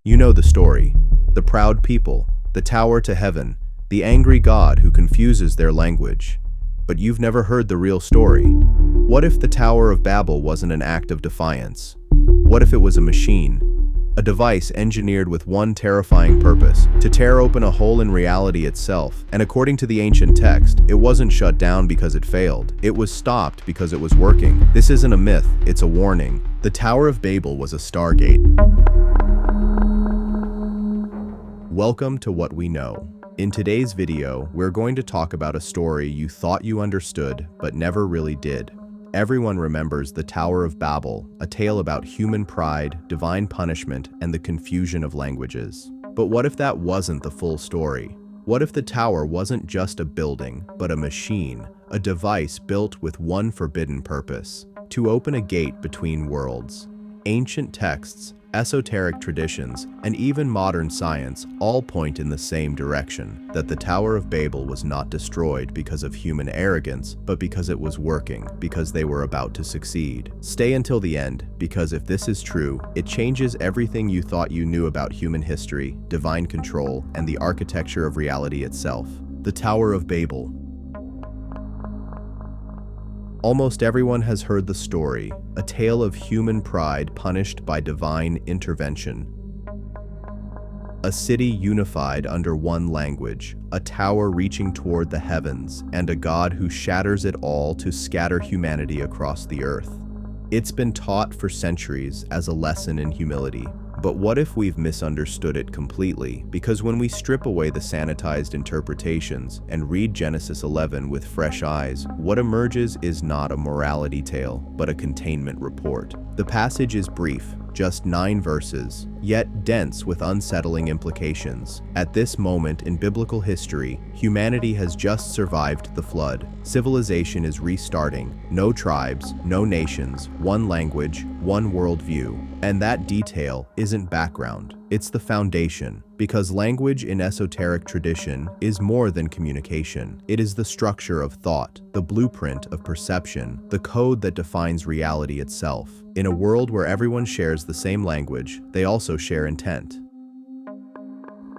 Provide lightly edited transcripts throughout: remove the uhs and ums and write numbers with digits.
You know the story. The proud people, the tower to heaven, the angry God who confuses their language. But you've never heard the real story. What if the Tower of Babel wasn't an act of defiance? What if it was a machine? A device engineered with one terrifying purpose, to tear open a hole in reality itself. And according to the ancient text, it wasn't shut down because it failed. It was stopped because it was working. This isn't a myth, it's a warning. The Tower of Babel was a stargate. Welcome to What We Know. In today's video, we're going to talk about a story you thought you understood, but never really did. Everyone remembers the Tower of Babel, a tale about human pride, divine punishment, and the confusion of languages. But what if that wasn't the full story? What if the tower wasn't just a building, but a machine, a device built with one forbidden purpose: to open a gate between worlds? Ancient texts, esoteric traditions, and even modern science all point in the same direction, that the Tower of Babel was not destroyed because of human arrogance, but because it was working, because they were about to succeed. Stay until the end, because if this is true, it changes everything you thought you knew about human history, divine control, and the architecture of reality itself. The Tower of Babel. Almost everyone has heard the story, a tale of human pride punished by divine intervention. A city unified under one language, a tower reaching toward the heavens, and a God who shatters it all to scatter humanity across the earth. It's been taught for centuries as a lesson in humility. But what if we've misunderstood it completely? Because when we strip away the sanitized interpretations and read Genesis 11 with fresh eyes, what emerges is not a morality tale, but a containment report. The passage is brief, just 9 verses, yet dense with unsettling implications. At this moment in biblical history, humanity has just survived the flood. Civilization is restarting. No tribes, no nations, one language, one worldview. And that detail isn't background, it's the foundation. Because language in esoteric tradition is more than communication. It is the structure of thought, the blueprint of perception, the code that defines reality itself. In a world where everyone shares the same language, they also share intent.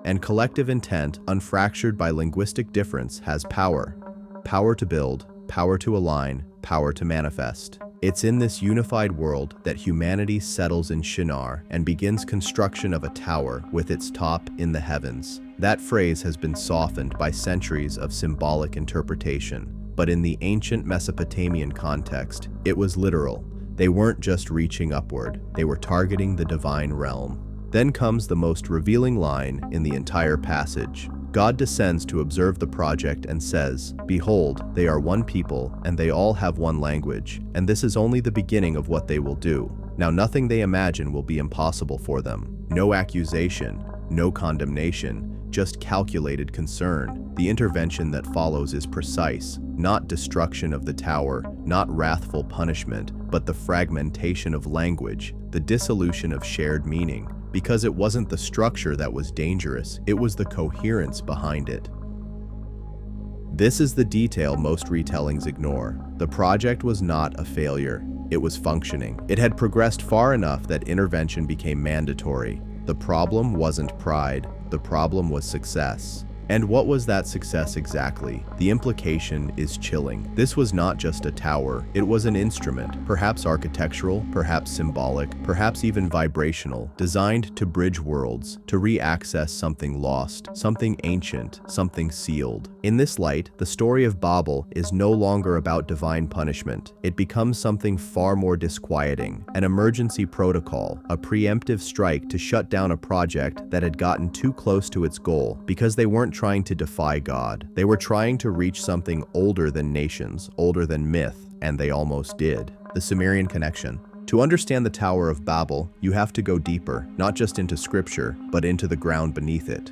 And collective intent, unfractured by linguistic difference, has power. Power to build, power to align, power to manifest. It's in this unified world that humanity settles in Shinar and begins construction of a tower with its top in the heavens. That phrase has been softened by centuries of symbolic interpretation, but in the ancient Mesopotamian context, it was literal. They weren't just reaching upward, they were targeting the divine realm. Then comes the most revealing line in the entire passage. God descends to observe the project and says, "Behold, they are one people, and they all have one language, and this is only the beginning of what they will do. Now nothing they imagine will be impossible for them." No accusation, no condemnation, just calculated concern. The intervention that follows is precise, not destruction of the tower, not wrathful punishment, but the fragmentation of language, the dissolution of shared meaning. Because it wasn't the structure that was dangerous, it was the coherence behind it. This is the detail most retellings ignore. The project was not a failure, it was functioning. It had progressed far enough that intervention became mandatory. The problem wasn't pride, the problem was success. And what was that success exactly? The implication is chilling. This was not just a tower, it was an instrument, perhaps architectural, perhaps symbolic, perhaps even vibrational, designed to bridge worlds, to re-access something lost, something ancient, something sealed. In this light, the story of Babel is no longer about divine punishment. It becomes something far more disquieting, an emergency protocol, a preemptive strike to shut down a project that had gotten too close to its goal, because they weren't trying to defy God. They were trying to reach something older than nations, older than myth, and they almost did. The Sumerian connection. To understand the Tower of Babel, you have to go deeper, not just into scripture, but into the ground beneath it.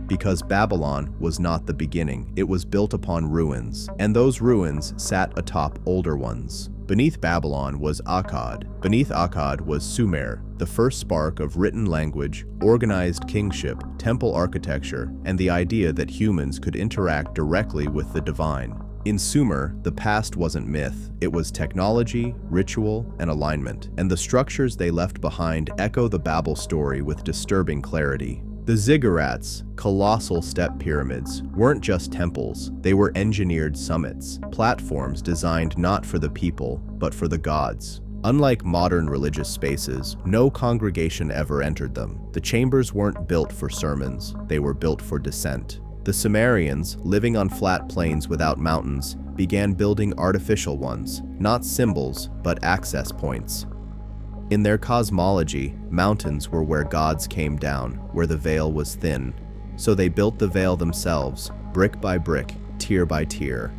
Because Babylon was not the beginning, it was built upon ruins, and those ruins sat atop older ones. Beneath Babylon was Akkad. Beneath Akkad was Sumer, the first spark of written language, organized kingship, temple architecture, and the idea that humans could interact directly with the divine. In Sumer, the past wasn't myth, it was technology, ritual, and alignment, and the structures they left behind echo the Babel story with disturbing clarity. The ziggurats, colossal step pyramids, weren't just temples, they were engineered summits, platforms designed not for the people, but for the gods. Unlike modern religious spaces, no congregation ever entered them. The chambers weren't built for sermons, they were built for descent. The Sumerians, living on flat plains without mountains, began building artificial ones, not symbols, but access points. In their cosmology, mountains were where gods came down, where the veil was thin. So they built the veil themselves, brick by brick, tier by tier.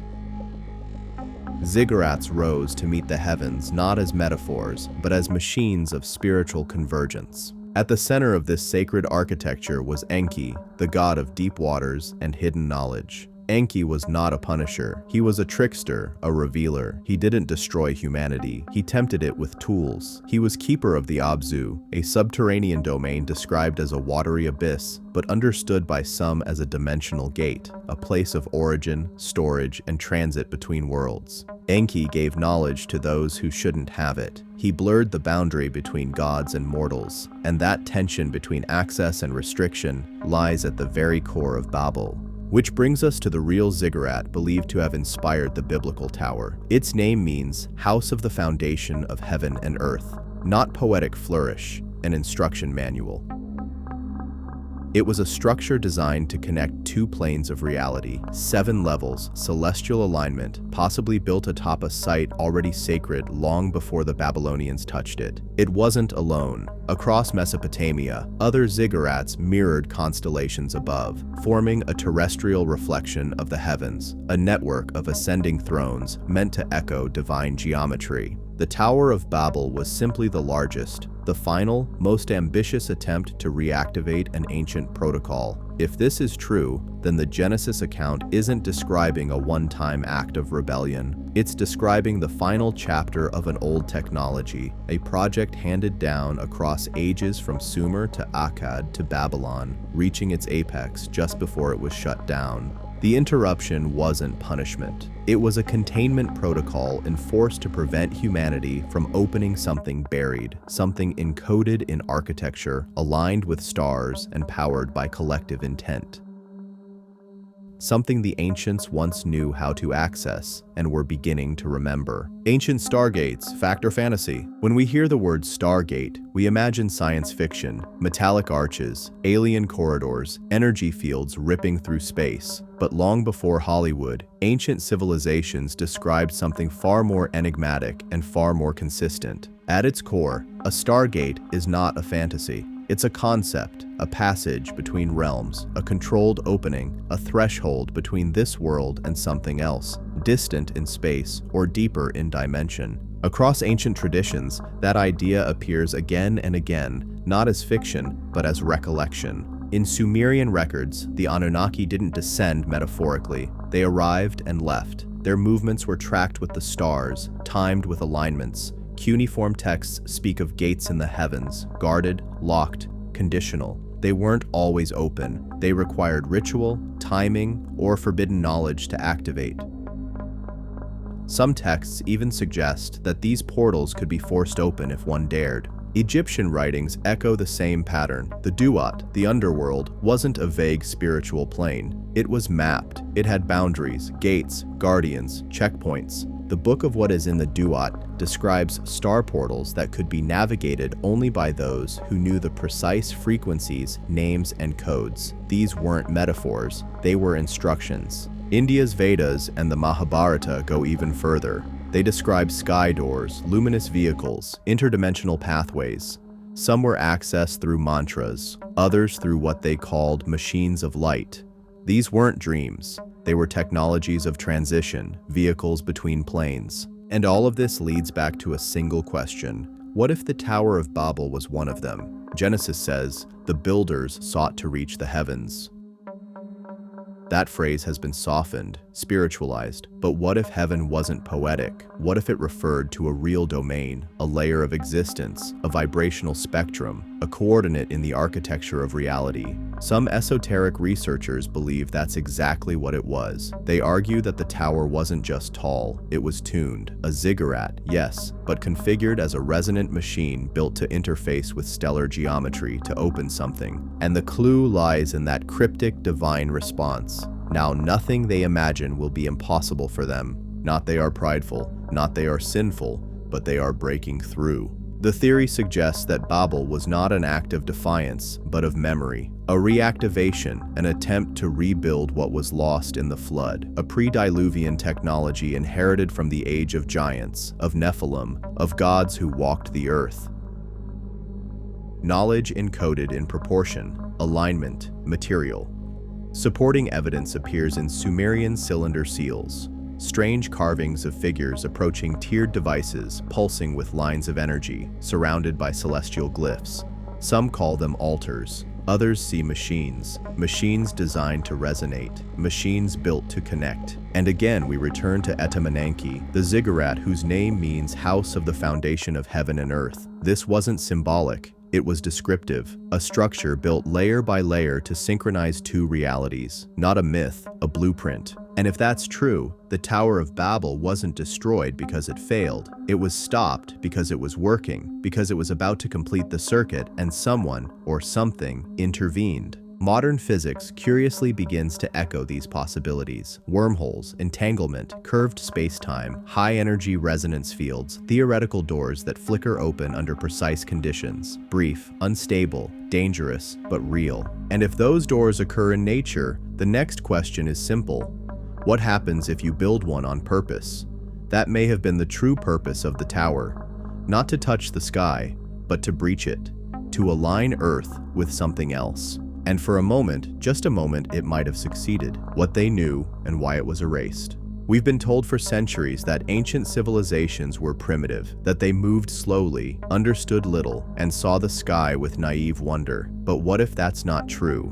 Ziggurats rose to meet the heavens not as metaphors, but as machines of spiritual convergence. At the center of this sacred architecture was Enki, the god of deep waters and hidden knowledge. Enki was not a punisher. He was a trickster, a revealer. He didn't destroy humanity. He tempted it with tools. He was keeper of the Abzu, a subterranean domain described as a watery abyss, but understood by some as a dimensional gate, a place of origin, storage, and transit between worlds. Enki gave knowledge to those who shouldn't have it. He blurred the boundary between gods and mortals, and that tension between access and restriction lies at the very core of Babel. Which brings us to the real ziggurat believed to have inspired the biblical tower. Its name means house of the foundation of heaven and earth, not poetic flourish, an instruction manual. It was a structure designed to connect two planes of reality, 7 levels, celestial alignment, possibly built atop a site already sacred long before the Babylonians touched it. It wasn't alone. Across Mesopotamia, other ziggurats mirrored constellations above, forming a terrestrial reflection of the heavens, a network of ascending thrones meant to echo divine geometry. The Tower of Babel was simply the largest, the final, most ambitious attempt to reactivate an ancient protocol. If this is true, then the Genesis account isn't describing a one-time act of rebellion. It's describing the final chapter of an old technology, a project handed down across ages from Sumer to Akkad to Babylon, reaching its apex just before it was shut down. The interruption wasn't punishment. It was a containment protocol enforced to prevent humanity from opening something buried, something encoded in architecture, aligned with stars, and powered by collective intent. Something the ancients once knew how to access and were beginning to remember. Ancient stargates, fact or fantasy? When we hear the word Stargate, we imagine science fiction, metallic arches, alien corridors, energy fields ripping through space. But long before Hollywood, ancient civilizations described something far more enigmatic and far more consistent. At its core, a Stargate is not a fantasy. It's a concept, a passage between realms, a controlled opening, a threshold between this world and something else, distant in space or deeper in dimension. Across ancient traditions, that idea appears again and again, not as fiction, but as recollection. In Sumerian records, the Anunnaki didn't descend metaphorically. They arrived and left. Their movements were tracked with the stars, timed with alignments. Cuneiform texts speak of gates in the heavens, guarded, locked, conditional. They weren't always open. They required ritual, timing, or forbidden knowledge to activate. Some texts even suggest that these portals could be forced open if one dared. Egyptian writings echo the same pattern. The Duat, the underworld, wasn't a vague spiritual plane. It was mapped. It had boundaries, gates, guardians, checkpoints. The Book of What Is in the Duat describes star portals that could be navigated only by those who knew the precise frequencies, names, and codes. These weren't metaphors, they were instructions. India's Vedas and the Mahabharata go even further. They describe sky doors, luminous vehicles, interdimensional pathways. Some were accessed through mantras, others through what they called machines of light. These weren't dreams. They were technologies of transition, vehicles between planes. And all of this leads back to a single question. What if the Tower of Babel was one of them? Genesis says, the builders sought to reach the heavens. That phrase has been softened, spiritualized, but what if heaven wasn't poetic? What if it referred to a real domain, a layer of existence, a vibrational spectrum, a coordinate in the architecture of reality? Some esoteric researchers believe that's exactly what it was. They argue that the tower wasn't just tall, it was tuned. A ziggurat, yes, but configured as a resonant machine built to interface with stellar geometry to open something. And the clue lies in that cryptic divine response. Now nothing they imagine will be impossible for them. Not they are prideful, not they are sinful, but they are breaking through. The theory suggests that Babel was not an act of defiance, but of memory, a reactivation, an attempt to rebuild what was lost in the flood, a pre-diluvian technology inherited from the age of giants, of Nephilim, of gods who walked the earth. Knowledge encoded in proportion, alignment, material. Supporting evidence appears in Sumerian cylinder seals, strange carvings of figures approaching tiered devices pulsing with lines of energy, surrounded by celestial glyphs. Some call them altars. Others see machines designed to resonate, machines built to connect. And again we return to Anunnaki, the ziggurat whose name means house of the foundation of heaven and earth. This wasn't symbolic. It was descriptive, a structure built layer by layer to synchronize two realities, not a myth, a blueprint. And if that's true, the Tower of Babel wasn't destroyed because it failed. It was stopped because it was working, because it was about to complete the circuit and someone, or something, intervened. Modern physics curiously begins to echo these possibilities. Wormholes, entanglement, curved space-time, high-energy resonance fields, theoretical doors that flicker open under precise conditions. Brief, unstable, dangerous, but real. And if those doors occur in nature, the next question is simple. What happens if you build one on purpose? That may have been the true purpose of the tower. Not to touch the sky, but to breach it. To align Earth with something else. And for a moment, just a moment, it might have succeeded. What they knew and why it was erased. We've been told for centuries that ancient civilizations were primitive, that they moved slowly, understood little, and saw the sky with naive wonder. But what if that's not true?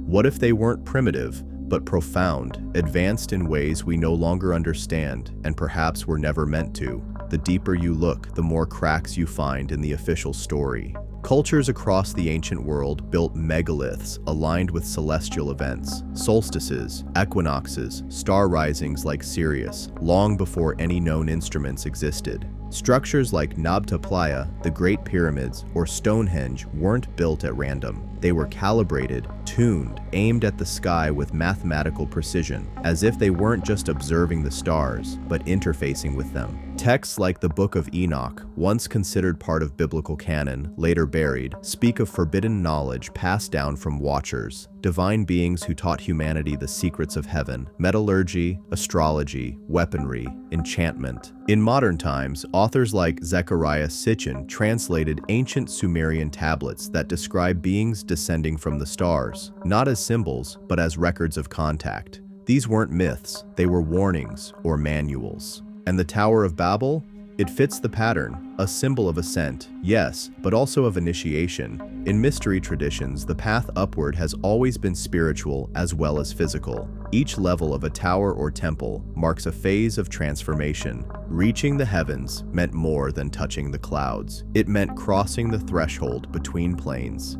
What if they weren't primitive, but profound, advanced in ways we no longer understand, and perhaps were never meant to? The deeper you look, the more cracks you find in the official story. Cultures across the ancient world built megaliths aligned with celestial events, solstices, equinoxes, star risings like Sirius, long before any known instruments existed. Structures like Nabta Playa, the Great Pyramids, or Stonehenge weren't built at random. They were calibrated, tuned, aimed at the sky with mathematical precision, as if they weren't just observing the stars, but interfacing with them. Texts like the Book of Enoch, once considered part of biblical canon, later buried, speak of forbidden knowledge passed down from watchers, divine beings who taught humanity the secrets of heaven, metallurgy, astrology, weaponry, enchantment. In modern times, authors like Zecharia Sitchin translated ancient Sumerian tablets that describe beings descending from the stars, not as symbols, but as records of contact. These weren't myths, they were warnings or manuals. And the Tower of Babel? It fits the pattern, a symbol of ascent, yes, but also of initiation. In mystery traditions, the path upward has always been spiritual as well as physical. Each level of a tower or temple marks a phase of transformation. Reaching the heavens meant more than touching the clouds. It meant crossing the threshold between planes.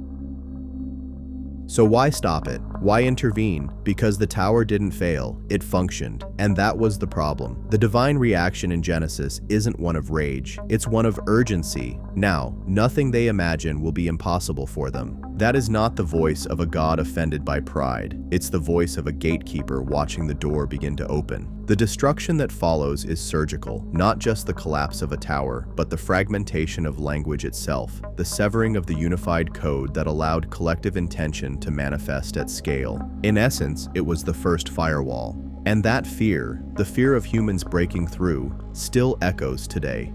So why stop it? Why intervene? Because the tower didn't fail, it functioned. And that was the problem. The divine reaction in Genesis isn't one of rage, it's one of urgency. Now, nothing they imagine will be impossible for them. That is not the voice of a God offended by pride. It's the voice of a gatekeeper watching the door begin to open. The destruction that follows is surgical, not just the collapse of a tower, but the fragmentation of language itself, the severing of the unified code that allowed collective intention to manifest at scale. In essence, it was the first firewall. And that fear, the fear of humans breaking through, still echoes today.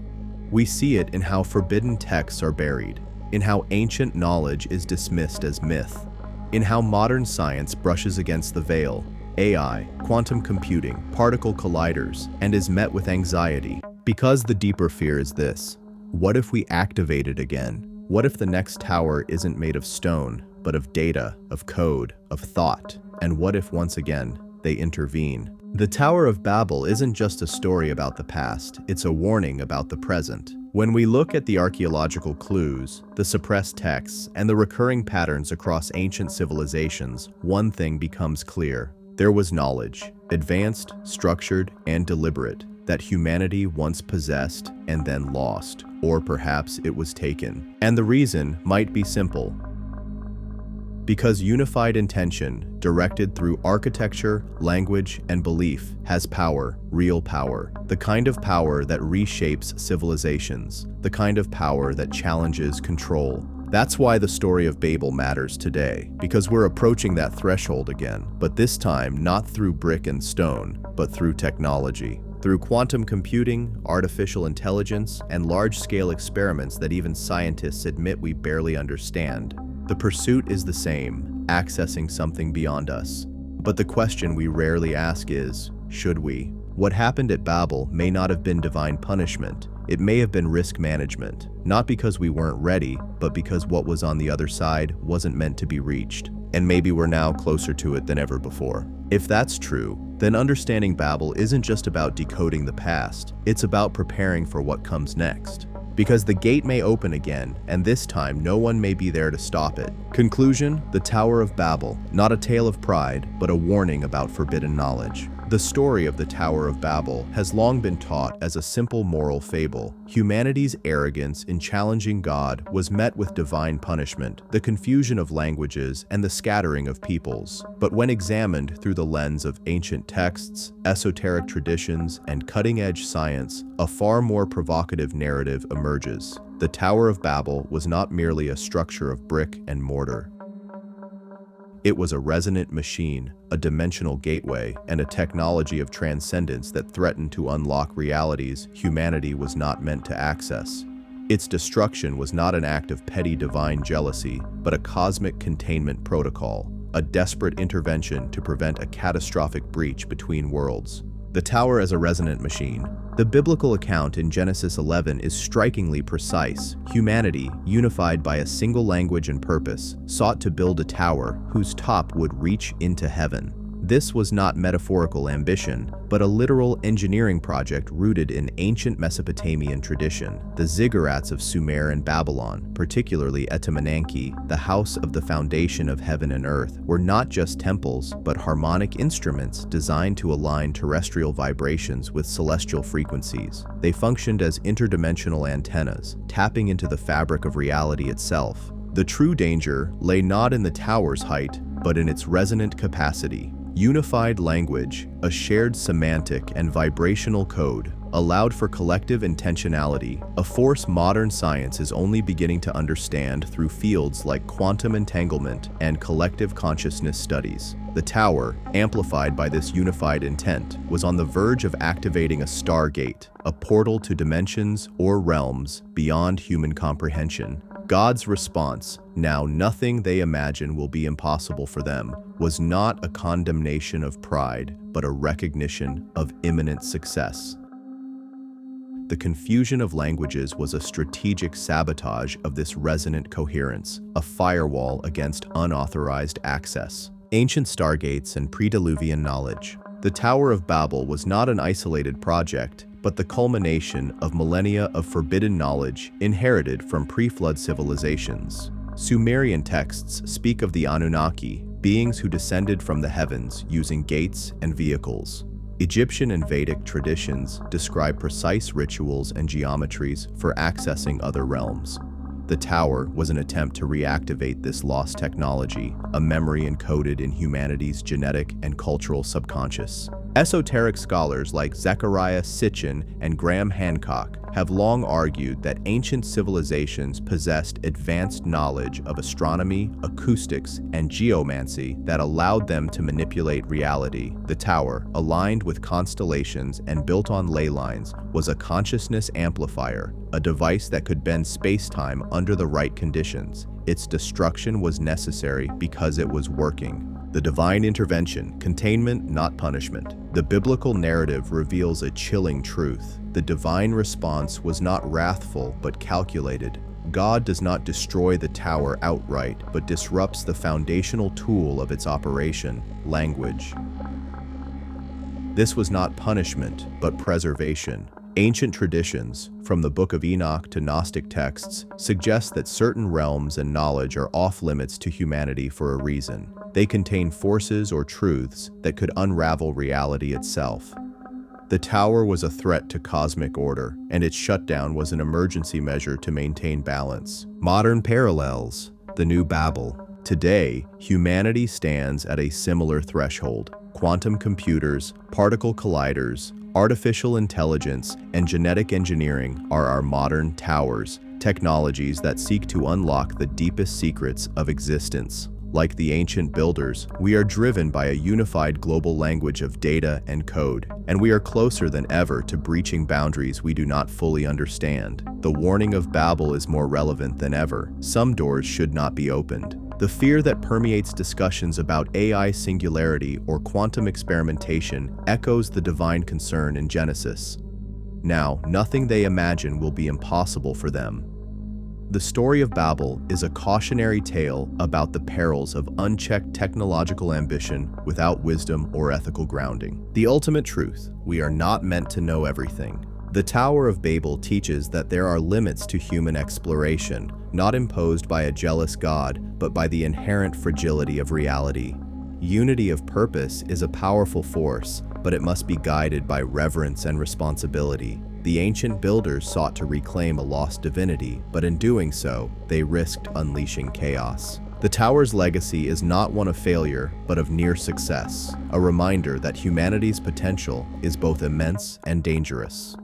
We see it in how forbidden texts are buried, in how ancient knowledge is dismissed as myth, in how modern science brushes against the veil, AI, quantum computing, particle colliders, and is met with anxiety. Because the deeper fear is this: what if we activate it again? What if the next tower isn't made of stone, but of data, of code, of thought? And what if once again, they intervene? The Tower of Babel isn't just a story about the past, it's a warning about the present. When we look at the archaeological clues, the suppressed texts, and the recurring patterns across ancient civilizations, one thing becomes clear. There was knowledge, advanced, structured, and deliberate, that humanity once possessed and then lost, or perhaps it was taken. And the reason might be simple. Because unified intention, directed through architecture, language, and belief, has power, real power. The kind of power that reshapes civilizations, the kind of power that challenges control. That's why the story of Babel matters today, because we're approaching that threshold again, but this time not through brick and stone, but through technology. Through quantum computing, artificial intelligence, and large-scale experiments that even scientists admit we barely understand. The pursuit is the same, accessing something beyond us. But the question we rarely ask is, should we? What happened at Babel may not have been divine punishment. It may have been risk management, not because we weren't ready, but because what was on the other side wasn't meant to be reached. And maybe we're now closer to it than ever before. If that's true, then understanding Babel isn't just about decoding the past, it's about preparing for what comes next. Because the gate may open again, and this time no one may be there to stop it. Conclusion: the Tower of Babel, not a tale of pride, but a warning about forbidden knowledge. The story of the Tower of Babel has long been taught as a simple moral fable. Humanity's arrogance in challenging God was met with divine punishment, the confusion of languages, and the scattering of peoples. But when examined through the lens of ancient texts, esoteric traditions, and cutting-edge science, a far more provocative narrative emerges. The Tower of Babel was not merely a structure of brick and mortar. It was a resonant machine, a dimensional gateway, and a technology of transcendence that threatened to unlock realities humanity was not meant to access. Its destruction was not an act of petty divine jealousy, but a cosmic containment protocol, a desperate intervention to prevent a catastrophic breach between worlds. The tower as a resonant machine. The biblical account in Genesis 11 is strikingly precise. Humanity, unified by a single language and purpose, sought to build a tower whose top would reach into heaven. This was not metaphorical ambition, but a literal engineering project rooted in ancient Mesopotamian tradition. The ziggurats of Sumer and Babylon, particularly Anunnaki, the house of the foundation of heaven and earth, were not just temples, but harmonic instruments designed to align terrestrial vibrations with celestial frequencies. They functioned as interdimensional antennas, tapping into the fabric of reality itself. The true danger lay not in the tower's height, but in its resonant capacity. Unified language, a shared semantic and vibrational code, allowed for collective intentionality, a force modern science is only beginning to understand through fields like quantum entanglement and collective consciousness studies. The tower, amplified by this unified intent, was on the verge of activating a stargate, a portal to dimensions or realms beyond human comprehension. God's response, now nothing they imagine will be impossible for them, was not a condemnation of pride, but a recognition of imminent success. The confusion of languages was a strategic sabotage of this resonant coherence, a firewall against unauthorized access. Ancient stargates and pre-Diluvian knowledge. The Tower of Babel was not an isolated project, but the culmination of millennia of forbidden knowledge inherited from pre-flood civilizations. Sumerian texts speak of the Anunnaki, beings who descended from the heavens using gates and vehicles. Egyptian and Vedic traditions describe precise rituals and geometries for accessing other realms. The tower was an attempt to reactivate this lost technology, a memory encoded in humanity's genetic and cultural subconscious. Esoteric scholars like Zechariah Sitchin and Graham Hancock have long argued that ancient civilizations possessed advanced knowledge of astronomy, acoustics, and geomancy that allowed them to manipulate reality. The tower, aligned with constellations and built on ley lines, was a consciousness amplifier, a device that could bend space-time under the right conditions. Its destruction was necessary because it was working. The divine intervention, containment, not punishment. The biblical narrative reveals a chilling truth. The divine response was not wrathful, but calculated. God does not destroy the tower outright, but disrupts the foundational tool of its operation, language. This was not punishment, but preservation. Ancient traditions, from the Book of Enoch to Gnostic texts, suggest that certain realms and knowledge are off-limits to humanity for a reason. They contain forces or truths that could unravel reality itself. The tower was a threat to cosmic order, and its shutdown was an emergency measure to maintain balance. Modern parallels, the New Babel. Today, humanity stands at a similar threshold. Quantum computers, particle colliders, artificial intelligence, and genetic engineering are our modern towers, technologies that seek to unlock the deepest secrets of existence. Like the ancient builders, we are driven by a unified global language of data and code, and we are closer than ever to breaching boundaries we do not fully understand. The warning of Babel is more relevant than ever. Some doors should not be opened. The fear that permeates discussions about AI singularity or quantum experimentation echoes the divine concern in Genesis. Now, nothing they imagine will be impossible for them. The story of Babel is a cautionary tale about the perils of unchecked technological ambition without wisdom or ethical grounding. The ultimate truth: we are not meant to know everything. The Tower of Babel teaches that there are limits to human exploration, not imposed by a jealous God, but by the inherent fragility of reality. Unity of purpose is a powerful force, but it must be guided by reverence and responsibility. The ancient builders sought to reclaim a lost divinity, but in doing so, they risked unleashing chaos. The tower's legacy is not one of failure, but of near success, a reminder that humanity's potential is both immense and dangerous.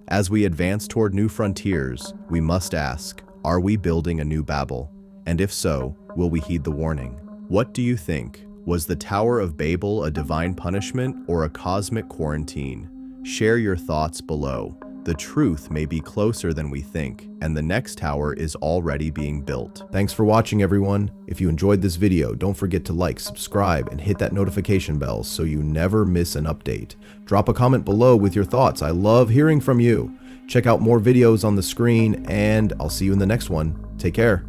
As we advance toward new frontiers, we must ask, are we building a new Babel? And if so, will we heed the warning? What do you think? Was the Tower of Babel a divine punishment or a cosmic quarantine? Share your thoughts below. The truth may be closer than we think, and the next tower is already being built. Thanks for watching, everyone. If you enjoyed this video, don't forget to like, subscribe, and hit that notification bell so you never miss an update. Drop a comment below with your thoughts. I love hearing from you. Check out more videos on the screen, and I'll see you in the next one. Take care.